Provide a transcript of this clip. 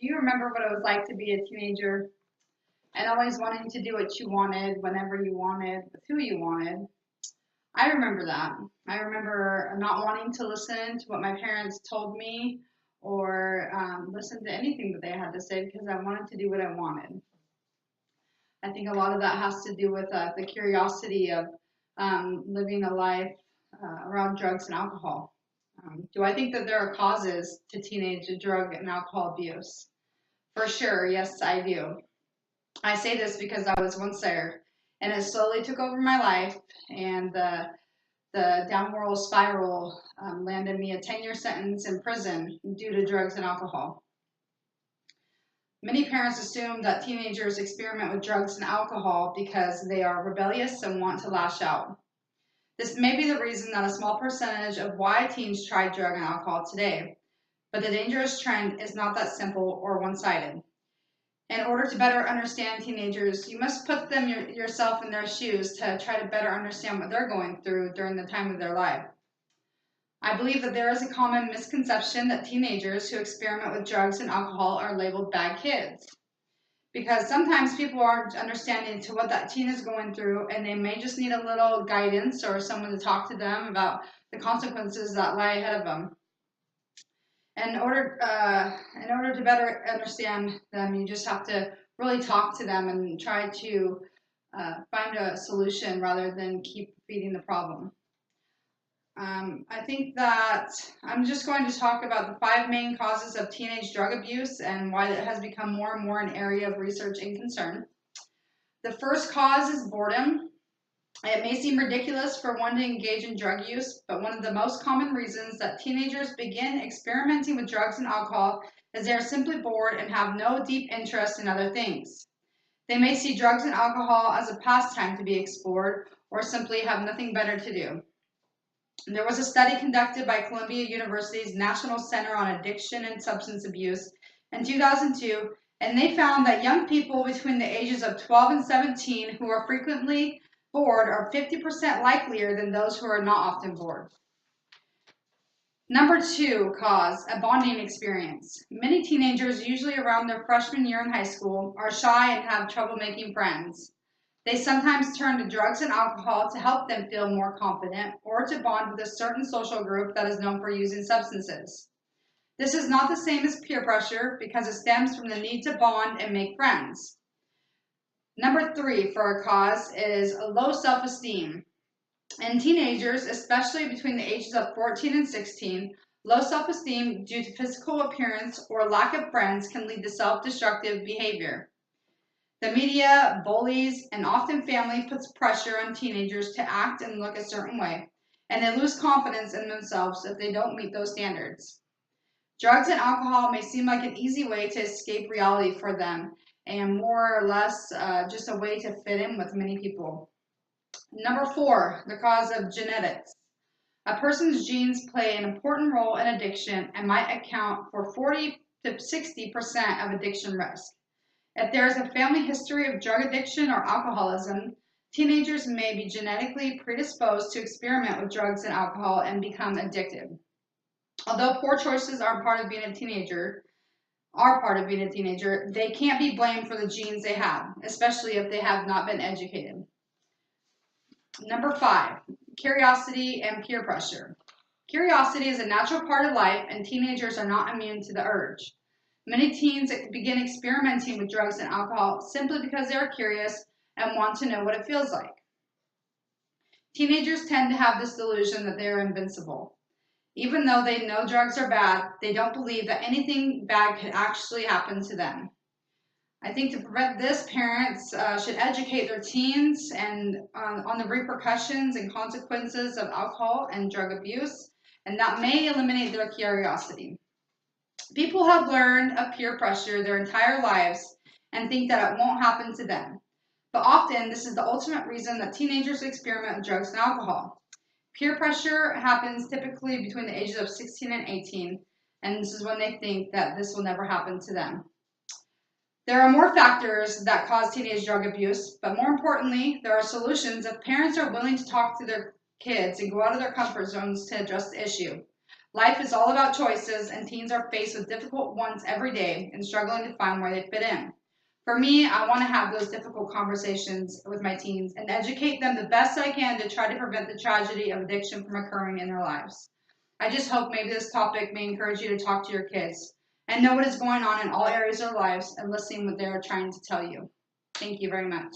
Do you remember what it was like to be a teenager and always wanting to do what you wanted, whenever you wanted, with who you wanted? I remember that. I remember not wanting to listen to what my parents told me or listen to anything that they had to say because I wanted to do what I wanted. I think a lot of that has to do with the curiosity of living a life around drugs and alcohol. Do I think that there are causes to teenage drug and alcohol abuse? For sure, yes, I do. I say this because I was once there, and it slowly took over my life, and the downward spiral landed me a 10-year sentence in prison due to drugs and alcohol. Many parents assume that teenagers experiment with drugs and alcohol because they are rebellious and want to lash out. This may be the reason that a small percentage of why teens try drug and alcohol today, but the dangerous trend is not that simple or one-sided. In order to better understand teenagers, you must put yourself in their shoes to try to better understand what they're going through during the time of their life. I believe that there is a common misconception that teenagers who experiment with drugs and alcohol are labeled bad kids. Because sometimes people aren't understanding to what that teen is going through, and they may just need a little guidance or someone to talk to them about the consequences that lie ahead of them. In order to better understand them, you just have to really talk to them and try to find a solution rather than keep feeding the problem. I think that I'm just going to talk about the 5 main causes of teenage drug abuse and why it has become more and more an area of research and concern. The first cause is boredom. It may seem ridiculous for one to engage in drug use, but one of the most common reasons that teenagers begin experimenting with drugs and alcohol is they are simply bored and have no deep interest in other things. They may see drugs and alcohol as a pastime to be explored or simply have nothing better to do. There was a study conducted by Columbia University's National Center on Addiction and Substance Abuse in 2002, and they found that young people between the ages of 12 and 17 who are frequently bored are 50% likelier than those who are not often bored. Number 2 cause, a bonding experience. Many teenagers, usually around their freshman year in high school, are shy and have trouble making friends. They sometimes turn to drugs and alcohol to help them feel more confident or to bond with a certain social group that is known for using substances. This is not the same as peer pressure because it stems from the need to bond and make friends. Number 3 for a cause is a low self-esteem. In teenagers, especially between the ages of 14 and 16, low self-esteem due to physical appearance or lack of friends can lead to self-destructive behavior. The media, bullies, and often family puts pressure on teenagers to act and look a certain way, and they lose confidence in themselves if they don't meet those standards. Drugs and alcohol may seem like an easy way to escape reality for them, and more or less just a way to fit in with many people. Number 4, the cause of genetics. A person's genes play an important role in addiction and might account for 40 to 60% of addiction risk. If there is a family history of drug addiction or alcoholism, teenagers may be genetically predisposed to experiment with drugs and alcohol and become addicted. Although poor choices are part of being a teenager, they can't be blamed for the genes they have, especially if they have not been educated. Number 5, curiosity and peer pressure. Curiosity is a natural part of life, and teenagers are not immune to the urge. Many teens begin experimenting with drugs and alcohol simply because they are curious and want to know what it feels like. Teenagers tend to have this delusion that they are invincible. Even though they know drugs are bad, they don't believe that anything bad could actually happen to them. I think to prevent this, parents should educate their teens and on the repercussions and consequences of alcohol and drug abuse, and that may eliminate their curiosity. People have learned of peer pressure their entire lives and think that it won't happen to them. But often, this is the ultimate reason that teenagers experiment with drugs and alcohol. Peer pressure happens typically between the ages of 16 and 18, and this is when they think that this will never happen to them. There are more factors that cause teenage drug abuse, but more importantly, there are solutions if parents are willing to talk to their kids and go out of their comfort zones to address the issue. Life is all about choices, and teens are faced with difficult ones every day and struggling to find where they fit in. For me, I want to have those difficult conversations with my teens and educate them the best I can to try to prevent the tragedy of addiction from occurring in their lives. I just hope maybe this topic may encourage you to talk to your kids and know what is going on in all areas of their lives and listen what they are trying to tell you. Thank you very much.